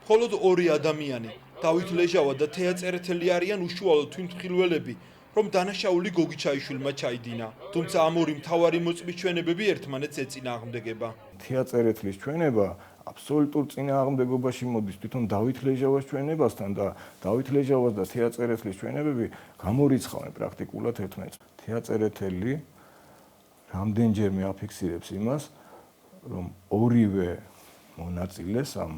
მხოლოდ 2 ადამიანი, დავით ლეჟავა და თეა წერეთელი არიან უშუალოდ თვითმხილველები, რომ დანაშაული გოგიჩაიშვილმა ჩაიდინა. თუმცა ამ 2 მთავარი მოწმის ჩვენებები ერთმანეთს ეწინააღმდეგება. თეა წერეთლის ჩვენება აბსოლუტურ წინააღმდეგობაში მოდის თვითონ დავით ლეჟავას ჩვენებასთან და დავით ლეჟავას და თეა წერეთლის ჩვენებები გამორიცხავენ პრაქტიკულად ერთმანეთს. თეა წერეთელი რამდენჯერმე აფიქსირებს იმას, რომ ორივე მონაწილეს ამ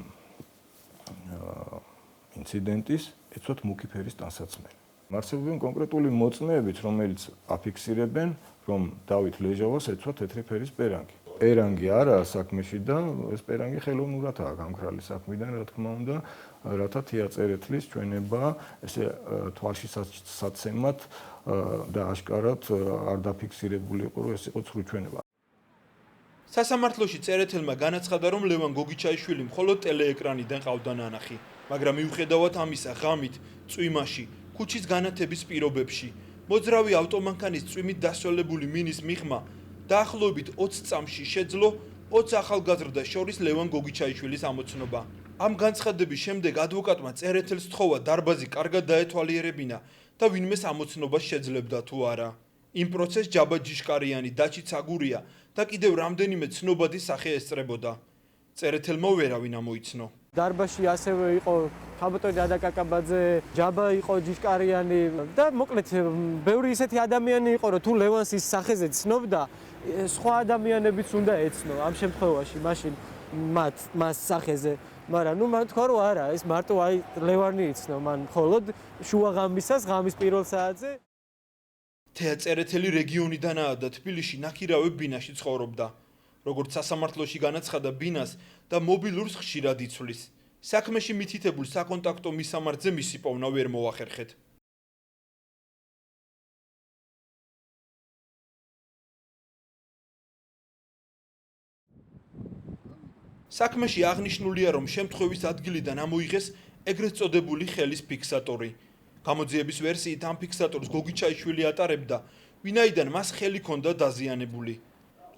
ინციდენტის ეცვათ მუქი ფერის ტანსაცმელი. არსებობენ კონკრეტული მოწმეებიც, რომელიც აფიქსირებენ, რომ დავით ლეჟავას ეცვა თეთრი ფერის პერანგი. პერანგი არაა საქმეში და ეს პერანგი ხელოვნურადაა გამქრალი საქმიდან, რა თქმა უნდა, რათა თეაწერეთლის ჩვენება ესე თვალში საცემად და აშკარად არ დაფიქსირებული იყო, რომ ეს იყო ცრუ ჩვენება. სასამართლოში წერეთელმა განაცხადა, რომ ლევან გოგიჩაიშვილი მხოლოდ ტელეეკრანიდან ყავდა ნანახი, მაგრამ მიუხედავად ამისა, ღამით, წვიმაში, ქუჩის განათების პირობებში, მოძრავი ავტომანქანის წვიმით დასველებული მინის მიღმა დაახლოებით 20 წამში შეძლო 20 ახალგაზრდას შორის ლევან გოგიჩაიშვილის ამოცნობა. ამ განცხადების შემდეგ ადვოკატმა წერეთელს სთხოვა დარბაზი კარგად დაეთვალიერებინა და ვინმეს ამოცნობას შეძლებდა თუ არა. იმ პროცესს ჯაბა ჯიშკარიანი, დაჩი ცაგურია და კიდევ რამდენიმე ცნობადი სახე ესწრებოდა. წერეთელმა ვერავინ ამოიცნო. დარბაზში ასევე იყო ხაბატონი დადაკაკაბაძე, ჯაბა იყო ჯიშკარიანი და მოკლედ ბევრი ისეთი ადამიანი იყო, რომ თუ ლევანს ის სახეზე ცნობდა, სხვა ადამიანებიც უნდა ეცნო ამ შემთხვევაში, მაშინ მას სახეზე. მაგრამ ნუ მან თქვა რომ არა, ეს მარტო აი ლევანი იცნო, მან მხოლოდ შუა ღამისას, ღამის პირველ საათზე. თეაწერეთელი რეგიონიდანაა და თბილისში ნაქირავე ბინაში ცხოვრობდა. როგორც სასამართლოში განაცხადა, ბინას და მობილურს ხშირად იცვლის. საქმეში მითითებულ საკონტაქტო მისამართზე მისი პოვნა ვერ მოახერხეთ. საქმეში აღნიშნულია, რომ შემთხვევის ადგილიდან ამოიღეს ეგრეთ წოდებული ხელის ფიქსატორი. გამოძიების ვერსიით ამ ფიქსატორს გოგიჩაიშვილი ატარებდა, ვინაიდან მას ხელი ჰქონდა დაზიანებული.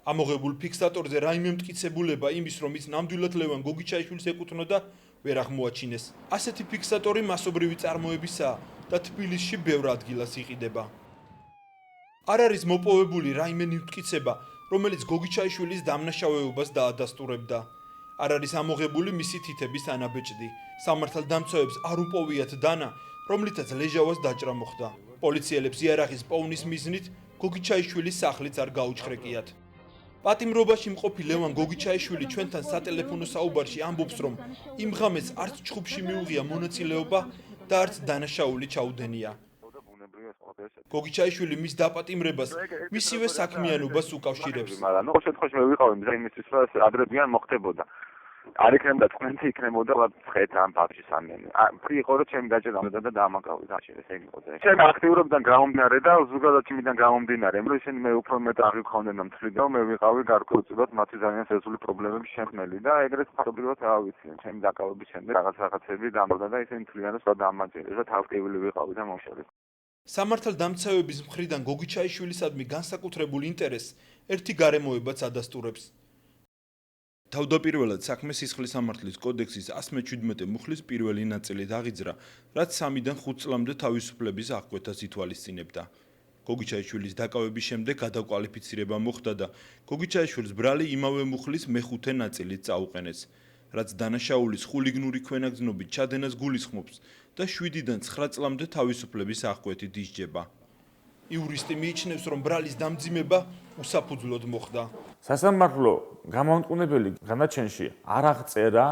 ამოღებულ ფიქსატორზე რაიმე მტკიცებულება იმის, რომ ის ნამდვილად ლევან გოგიჩაიშვილს ეკუთვნოდა, ვერ აღმოაჩინეს. ასეთი ფიქსატორი მასობრივი წარმოებისაა და თბილისში ბევრ ადგილას იყიდება. არ არის მოპოვებული რაიმე მტკიცება, რომელიც გოგიჩაიშვილის დამნაშავეობას დაადასტურებდა. არ არის ამოღებული მისი თითების ანაბეჭდი. სამართალდამცავებს არ უპოვიათ დანა, რომლითაც ლეჟავას დაჭრა მოხდა. პოლიციელებს იარაღის პოვნის მიზნით გოგიჩაიშვილის სახლიც არ გაუჩხრეკიათ. პატიმრობაში მყოფი ლევან გოგიჩაიშვილი ჩვენთან სატელეფონო საუბარში ამბობს, რომ იმ ღამეს არც ჩხუბში მიუღია მონაწილეობა და არც დანაშაული ჩაუდენია. გოგიჩაიშვილი მის დაპატიმრებას მისივე საქმიანობას უკავშირებს. მაგრამ ნუ შემთხვევაში მე ვიყავი მზა იმისთვის, რომ ადრებიან მოხდებოდა. არ იქნებოდა თქვენთი იქნებოდა ხეთ ამ ფაქტში სამიანი. იყო რომ ჩემი დაჭერა უნდა და დაამაგავი დაჭერა ეს იყო და. ჩემი აქტიურობიდან გამომდინარე და ზოგადად იმიდან გამომდინარე, რომ ისინი მე უფრო მეტ აღიქონდნენ მთლიდან, მე ვიყავი გარკვეულწილად მათი ძალიან სერიოზული პრობლემების შემქმნელი და ეგრეთ ფაქტობრივად რა ვიცი, ჩემი დაკავების შემდეგ რაღაცები დამორდა და ისინი მთლიანად დაამაჯერეს და თავკივილი ვიყავი და მომშორე. სამართალდამცავების მხრიდან გოგიჩაიშვილისადმი განსაკუთრებულ ინტერესს ერთი გარემოებაც ადასტურებს. თავდაპირველად საქმე სისხლის სამართლის კოდექსის 117 მუხლის პირველი ნაწილი დაღიძრა, რაც 3-დან 5 წლამდე თავისუფლების აღკვეთას ითვალისწინებდა. გოგიჩაიშვილის დაკავების შემდეგ გადაკვალიფიცირება მოხდა და გოგიჩაიშვილის ბრალი იმავე მუხლის მეხუთე ნაწილით წაუყენეს, რაც დანაშაულის ხულიგნური ქვენაგზნობით ჩადენას გულისხმობს და 7-დან 9 წლამდე თავისუფლების აღკვეთით ისჯება. იურისტი მიიჩნევს, რომ ბრალის დამძიმება უსაფუძვლოდ მოხდა. სასამართლო გამაუნტყუნებელი განაჩენში არ აღწერა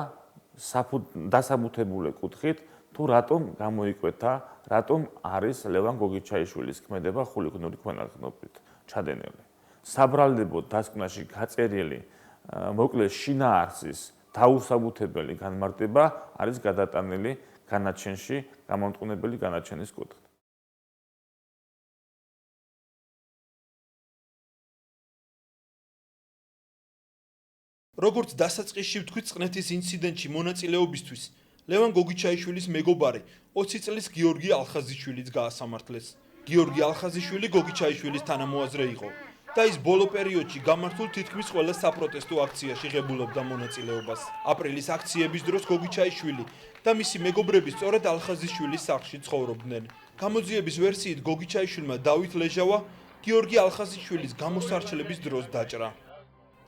დასაბუთებული კუთხით, თუ რატომ გამოიკვეთა, რატომ არის ლევან გოგიჩაიშვილის ქმედება ხულიგნური ქვენაგზნობით ჩადენილი. საბრალდებო დასკვნაში გაწერილი მოკლე შინაარსის დაუსაბუთებელი განმარტება არის გადატანილი განაჩენში გამაუნტყუნებელი განაჩენის კუთხით. როგორც დასაწყისში ვთქვით, წყნეთის ინციდენტში მონაწილეობისთვის ლევან გოგიჩაიშვილის მეგობარი 20 წლის გიორგი ალხაზიშვილიც გაასამართლეს. გიორგი ალხაზიშვილი გოგიჩაიშვილის თანამოაზრე იყო და ის ბოლო პერიოდში გამართულ თითქმის ყველა საპროტესტო აქციაში ღებულობდა მონაწილეობას. აპრილის აქციების დროს გოგიჩაიშვილი და მისი მეგობრები სწორედ ალხაზიშვილის სახლში ცხოვრობდნენ. გამოძიების ვერსიით გოგიჩაიშვილმა დავით ლეჟავა გიორგი ალხაზიშვილის გამოსარჩლების დროს დაჭრა.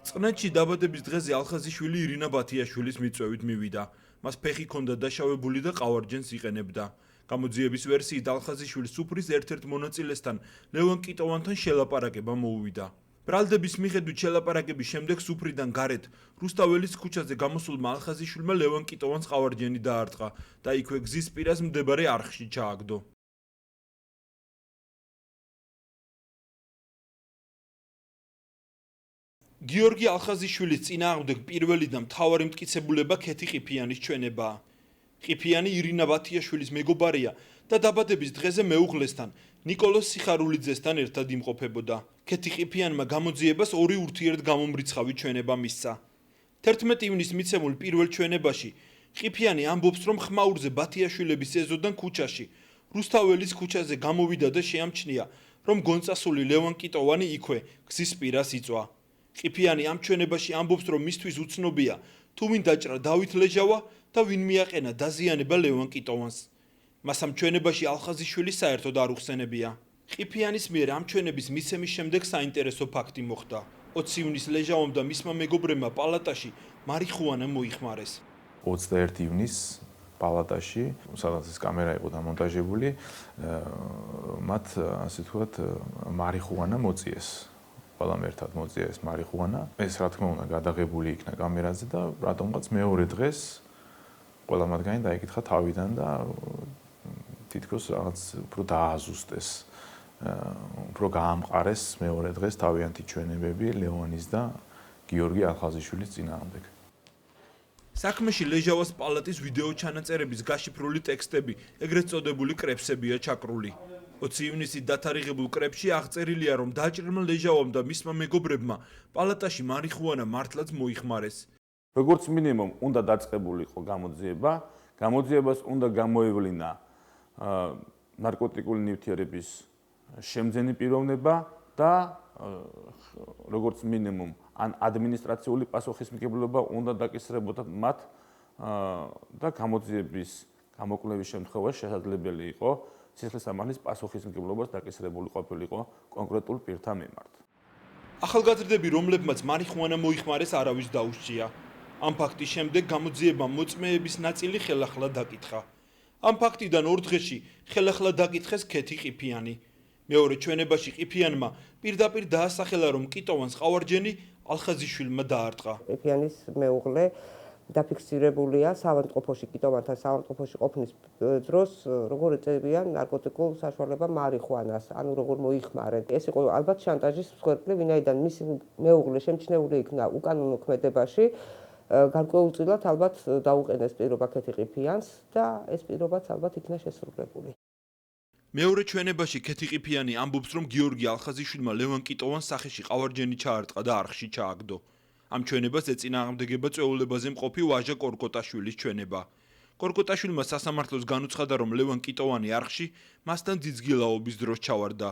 წყნეთში დაბადების დღეზე ალხაზიშვილი ირინა ბათიაშვილის მიწვევით მივიდა. მას ფეხი ჰქონდა დაშავებული და ყავარჯენს იყენებდა. გამოძიების ვერსიით ალხაზიშვილის სუფრის ერთ-ერთ მონაწილესთან ლევან კიტოვანთან შელაპარაკება მოუვიდა. ბრალდების მიხედვით შელაპარაკების შემდეგ სუფრიდან გარეთ რუსთაველის ქუჩაზე გამოსულმა ალხაზიშვილმა ლევან კიტოვანს ყავარჯენი დაარტყა და იქვე გზის პირას მდებარე არხში ჩააგდო. გიორგი ალხაზიშვილის წინააღმდეგ პირველი და მთავარი მტკიცებულება ქეთი ყიფიანის ჩვენებაა. ყიფიანი ირინა ბათიაშვილის მეგობარია და დაბადების დღეზე მეუღლესთან, ნიკოლოზ სიხარულიძესთან ერთად იმყოფებოდა. ქეთი ყიფიანმა გამოძიებას ორი ურთიერთგამომრიცხავი ჩვენება მისცა. 11 ივნისს მიცემულ პირველ ჩვენებაში ყიფიანი ამბობს, რომ ხმაურზე ბათიაშვილების ეზოდან ქუჩაში, რუსთაველის ქუჩაზე გამოვიდა და შეამჩნია, რომ გონწასული ლევან კიტოვანი იქვე გზის პირას იწვა. ყიფიანი ამ ჩვენებაში ამბობს, რომ მისთვის უცნობია, თუ ვინ დაჭრა დავით ლეჟავა და ვინ მიაყენა დაზიანება ლევან კიტოვანს. მას ამ ჩვენებაში ალხაზიშვილი საერთოდ არ უხსენებია. ყიფიანის მიერ ამ ჩვენების მისცემის შემდეგ საინტერესო ფაქტი მოხდა. 20 ივნისს ლეჟავამ და მისმა მეგობრებმა პალატაში მარიხუანა მოიხმარეს. 21 ივნისს პალატაში, სადაც ეს კამერა იყო დამონტაჟებული, მათ ასე ვთქვათ, მარიხუანა მოწიეს. ყველამ ერთად მოწიეს მარიხუანა. ეს რა თქმა უნდა გადაღებული იქნა კამერაზე და რატომღაც მეორე დღეს ყველა მათგანი დაიკითხა თავიდან და თითქოს რაღაც უფრო დააზუსტეს. უფრო გაამყარეს მეორე დღეს თავიანთი ჩვენებები ლევანის და გიორგი ალხაზიშვილის წინააღმდეგ. საქმეში ლეჟავას პალატის ვიდეო ჩანაწერების გაშიფრული ტექსტები, ეგრეთ წოდებული კრებსებია ჩაკრული. 20 ივნისის დათარიღებულ კრებში აღწერილია, რომ დაჭრილმა ლეჟავამ და მისმა მეგობრებმა პალატაში მარიხუანა მართლაც მოიხმარეს. როგორც მინიმუმ უნდა დაწყებულიყო გამოძიება, გამოძიებას უნდა გამოევლინა ნარკოტიკული ნივთიერების შემძენი პიროვნება და როგორც მინიმუმ ან ადმინისტრაციული პასუხისმგებლობა უნდა დაკისრებოდათ მათ და გამოძიების გამოკვლევის შემთხვევაში შესაძლებელი იყო სისხლისამართლის პასუხისმგებლობას დაკისრებული ყოფილიყო კონკრეტულ პირთა მიმართ. ახალგაზრდები, რომლებმაც მარიხუანა მოიხმარეს, არავის დაუსჯია. ამ ფაქტის შემდეგ გამოძიებამ მოწმეების ნაწილი ხელახლა დაკითხა. ამ ფაქტიდან ორ დღეში ხელახლა დაკითხეს ქეთი ყიფიანი. მეორე ჩვენებაში ყიფიანმა პირდაპირ დაასახელა, რომ კიტოვანს ყავარჯენი ალხაზიშვილმა დაარტყა. ყიფიანის მეუღლე დაფიქსირებულია საავადმყოფოში, კიტოვანთან საავადმყოფოში ყოფნის დროს, როგორ ეწევიან ნარკოტიკულ საშუალებამ მარიხუანას, ანუ როგორ მოიხმარენ. ეს იყო ალბათ შანტაჟის მსხვერპლი, ვინაიდან მისი მეუღლე შემჩნეული იქნა უკანონო ქმედებაში, გარკვეულწილად ალბათ დაუყენეს პირობა ქეთი ყიფიანს და ეს პირობაც ალბათ იქნა შესრულებული. მეორე ჩვენებაში ქეთი ყიფიანი ამბობს, რომ გიორგი ალხაზიშვილმა ლევან კიტოვანს სახეში ყავარჯენი ჩაარტყა და არხში ჩააგდო. ამ ჩვენებას ეწინააღმდეგება წვეულებაზე მყოფი ვაჟა კორკოტაშვილის ჩვენება. კორკოტაშვილმა სასამართლოს განუცხადა, რომ ლევან კიტოვანი არხში მასთან ძიძგილაობის დროს ჩავარდა.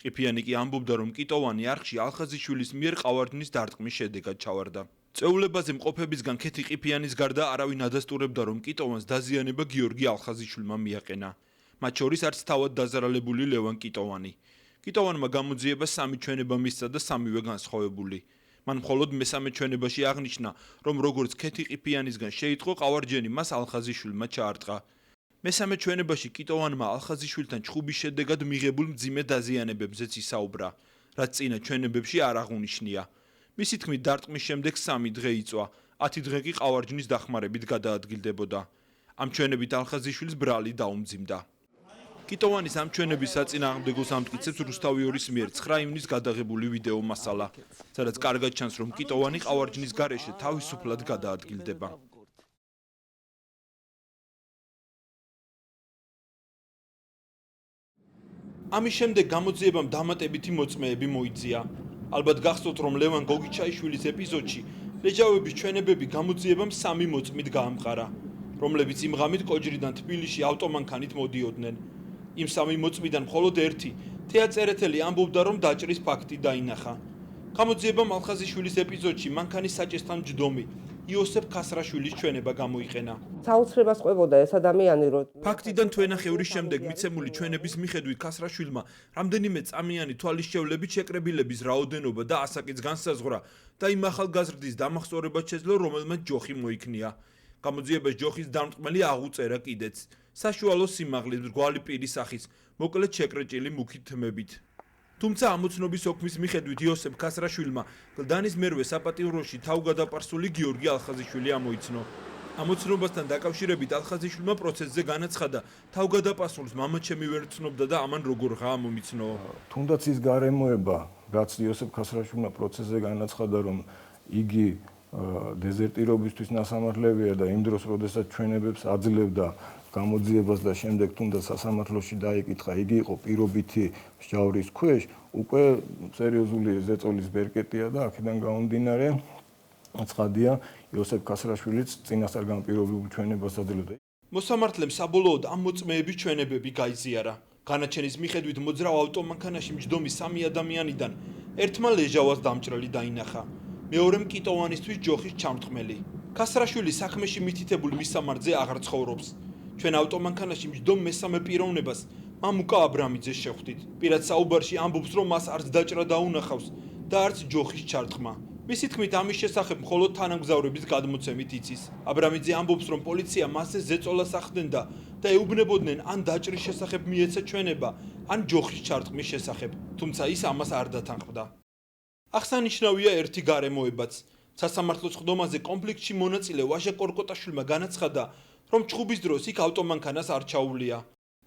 ყიფიანი კი ამბობდა, რომ კიტოვანი არხში ალხაზიშვილის მიერ ყავარჯნის დარტყმის შედეგად ჩავარდა. წვეულებაზე მყოფებისგან ქეთი ყიფიანის გარდა არავინ ადასტურებდა, რომ კიტოვანს დაზიანება გიორგი ალხაზიშვილმა მიაყენა. მათ შორის არც თავად დაზარალებული ლევან კიტოვანი. კიტოვანმა გამოძიებას 3 ჩვენება მისცა და 3-ვე განსხვავებული. მან მხოლოდ მესამე ჩვენებაში აღნიშნა, რომ როგორც ქეთი ყიფიანისგან შეიტყო ყავარჯენი მას ალხაზიშვილმა ჩაარტყა. მესამე ჩვენებაში კიტოვანმა ალხაზიშვილთან ჩხუბის შედეგად მიღებულ მძიმე დაზიანებებზეც ისაუბრა, რაც წინა ჩვენებებში არ აღუნიშნია. მისი თქმით, დარტყმის შემდეგ 3 დღე იწვა, 10 დღე კი ყავარჯნის დახმარებით გადაადგილდებოდა. ამ ჩვენებით ალხაზიშვილის ბრალი დაუმძიმდა. კიტოვანის ამ ჩვენების საწინააღმდეგოს ამტკიცებს რუსთავიორის მიერ 9 ივნისს გადაღებული ვიდეო მასალა, სადაც კარგად ჩანს, რომ კიტოვანი ყავარჯნის გარეშე თავისუფლად გადაადგილდება. ამის შემდეგ გამოძიებამ დამატებითი მოწმეები მოიწია. ალბათ გახსოვთ, რომ ლევან გოგიჩაიშვილის ეპიზოდში ლეჟავების ჩვენებები გამოძიებამ 3 მოწმით გაამყარა, რომლებიც იმ ღამით კოჯრიდან თბილისში ავტომანქანით მოდიოდნენ. იმ 3 მოწმიდან მხოლოდ ერთი, თეაწერეთელი ამბობდა, რომ დაჭრის ფაქტი დაინახა. გამოძიებამ ალხაზიშვილის ეპიზოდში მანქანის საჭესთან მჯდომი იოსებ ქასრაშვილის ჩვენება გამოიყენა. საოცრებას ყვებოდა ეს ადამიანი, რომ ფაქტიდან თვენახევრის შემდეგ მიცემული ჩვენების მიხედვით ქასრაშვილმა რამდენიმე წამიანი თვალისჩევლებით შეკრებილების რაოდენობა და ასაკიც განსაზღვრა და იმ ახალგაზრდის დამახსოვრებად შეძლო, რომელმაც ჯოხი მოიქნია. გამოძიებას ჯოხის დამრტყმელი აღუწერა კიდეც. საშუალო სიმაღლის, მრგვალი პირის სახის, მოკლედ შეკრეჭილი მუქი თმებით. თუმცა ამოცნობის ოქმის მიხედვით იოსებ ქასრაშვილმა გლდანის მერვე საპატივროში თავგადაპარსული გიორგი ალხაზიშვილი ამოიცნო. ამოცნობასთან დაკავშირებით ალხაზიშვილმა პროცესზე განაცხადა, თავგადაპასულს მამაჩემი ვერ ცნობდა და ამან როგორ ამომიცნო. თუნდაც ის გარემოება, რაც იოსებ ქასრაშვილმა პროცესზე განაცხადა, რომ იგი დეზერტირობისთვის ნასამართლებია და იმ დროს, როდესაც ჩვენებებს აძლევდა გამოძიებას და შემდეგ თუნდაც სასამართლოში დაიკითხა, იგი იყო პირობითი მსჯავრის ქვეშ, უკვე სერიოზული ზეწოლის ბერკეტია და აქედან გამომდინარე ცხადია, იოსებ ქასრაშვილიც წინასწარ განპირობებულ ჩვენებას აძლევდა. მოსამართლემ საბოლოოდ ამ მოწმეების ჩვენებები გაიზიარა. განაჩენის მიხედვით მოძრავ ავტომანქანაში მჯდომი 3 ადამიანიდან ერთმა ლეჟავას დამჭრელი დაინახა. მეორემ კიტოვანისთვის ჯოხის ჩამრთმელი. ქასრაშვილი საქმეში მითითებულ მისამართზე აღარ ცხოვრობს. ჩვენ ავტომანქანაში მჯდომ მესამე პიროვნებას მამუკა აბრამიძეს შევხვდით. პირად საუბარში ამბობს, რომ მას არც დაჭრა დაუნახავს და არც ჯოხის ჩარტყმა. მისი თქმით, ამის შესახებ მხოლოდ თანამგზავრების გადმოცემით იცის. აბრამიძე ამბობს, რომ პოლიცია მასზე ზეწოლას ახდენდა და ეუბნებოდნენ ან დაჭრის შესახებ მიეცა ჩვენება, ან ჯოხის ჩარტყმის შესახებ, თუმცა ის ამას არ დათანხმდა. აღსანიშნავია ერთი გარემოებაც. სასამართლოს ხდომაზე კონფლიქტში მონაწილე ვაჟა კორკოტაშვილმა განაცხადა, რომ ჩხუბის დროს იქ ავტომანქანას არ ჩაუვლია.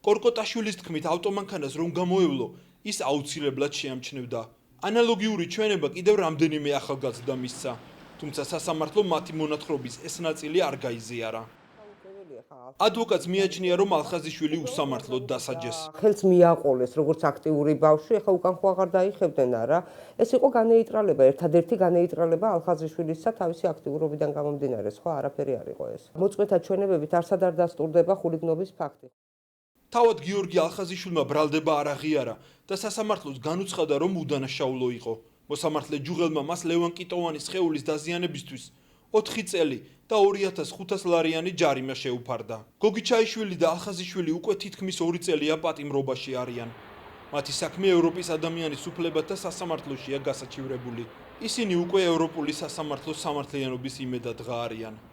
კორკოტაშვილის თქმით, ავტომანქანას რომ გამოევლო, ის აუცილებლად შეამჩნევდა. ანალოგიური ჩვენება კიდევ რამდენიმე ახალგაზრდა მისცა, თუმცა სასამართლომ მათი მონათხრობის ეს ნაწილი არ გაიზიარა. ადვოკატს მიაჩნია, რომ ალხაზიშვილი უსამართლოდ დასაჯეს. ხელს მიაყოლეს როგორც აქტიური ბავშვი, ეხლა უკან ხო აღარ დაიხებდნენ არა. ეს იყო განეიტრალება, ერთადერთი განეიტრალება ალხაზიშვილისა თავისი აქტიურობიდან გამომდინარე, სხვა არაფერი არ იყო ეს. მოწმეთა ჩვენებებით არსად არ დასტურდება ხულიგნობის ფაქტი. თავად გიორგი ალხაზიშვილმა ბრალდება არ აღიარა და სასამართლოს განუცხადა, რომ უდანაშაულო იყო. მოსამართლე ჯუღელმა მას ლევან კიტოვანის სხეულის დაზიანებისთვის 4 წელი და 2500 ლარიანი ჯარიმა შეუფარდა. გოგი ჩაიშვილი და ალხაზიშვილი უკვე თითქმის 2 წელია პატიმრობაში არიან. მათი საქმე ევროპის ადამიანის უფლებათა სასამართლოშია გასაჩივრებული. ისინი უკვე ევროპული სასამართლოს სამართლიანობის იმედად ღარიან.